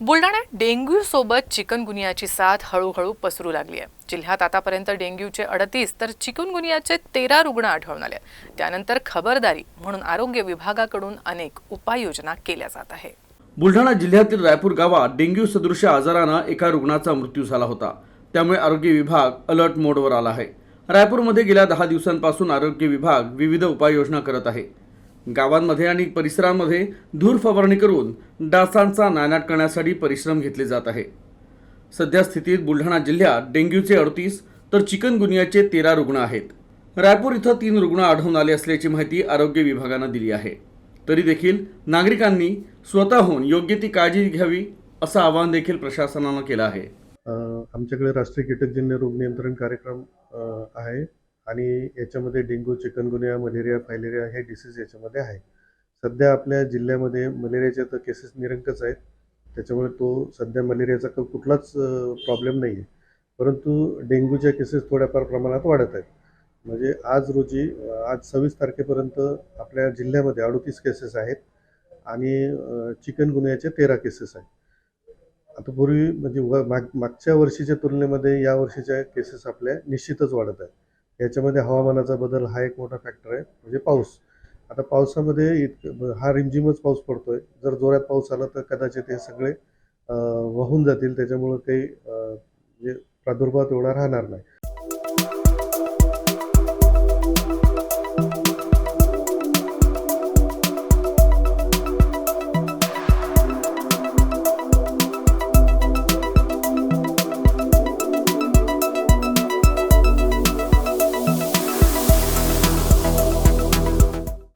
बुलढाण्यात डेंग्यू सोबत चिकनगुनियाची साथ हळूहळू पसरू लागली आहे। जिल्ह्यात आतापर्यंत डेंग्यूचे 38 तर चिकनगुनियाचे 13 रुग्ण आढळून आले। त्यानंतर खबरदारी म्हणून आरोग्य विभागाकडून अनेक उपाययोजना केल्या जात आहेत। बुलढाणा जिल्ह्यातील रायपूर गावात डेंग्यू सदृश आजाराने एका रुग्णाचा मृत्यू झाला होता। त्यामुळे आरोग्य विभाग अलर्ट मोडवर आला आहे। रायपूरमध्ये गेल्या 10 दिवसांपासून आरोग्य विभाग विविध उपाययोजना करत आहे। गावांमध्ये आणि परिसरांमध्ये धूर फवारणी करून डासांचा नायनाट करण्यासाठी परिश्रम घेतले जात आहे। सध्या स्थितीत बुलढाणा जिल्ह्यात डेंग्यूचे 38 तर चिकनगुनियाचे 13 रुग्ण आहेत। रायपूर इथं 3 रुग्ण आढळून आले असल्याची माहिती आरोग्य विभागाने दिली आहे। तरी देखील नागरिकांनी स्वतःहून योग्य ती काळजी घ्यावी असं आवाहन देखील प्रशासनाने केलं आहे। आमच्याकडे राष्ट्रीय कीटकजन्य रोग नियंत्रण कार्यक्रम आहे आणि याच्यामध्ये डेंग्यू, चिकनगुनिया, मलेरिया, फायलेरिया हे डिसीज याच्यामध्ये आहे। सध्या आपल्या जिल्ह्यामध्ये मलेरियाच्या तर केसेस निरंकच आहेत, त्याच्यामुळे तो सध्या मलेरियाचा कुठलाच प्रॉब्लेम नाही आहे। परंतु डेंग्यूच्या केसेस थोड्याफार प्रमाणात वाढत आहेत। म्हणजे आज 26 तारखेपर्यंत आपल्या जिल्ह्यामध्ये 38 केसेस आहेत आणि चिकनगुनियाचे 13 केसेस आहेत। आता पूर्वी म्हणजे मागच्या वर्षीच्या तुलनेमध्ये या वर्षीच्या केसेस आपल्या निश्चितच वाढत आहेत। याच्यामध्ये हवामानाचा बदल हा एक मोठा फॅक्टर आहे, म्हणजे पाऊस। आता पावसामध्ये हा रिमझिमच पाऊस पडतोय। जर जोरात पाऊस आला तर कदाचित हे सगळे वाहून जातील, त्याच्यामुळे काही म्हणजे प्रादुर्भाव तेवढा राहणार नाही।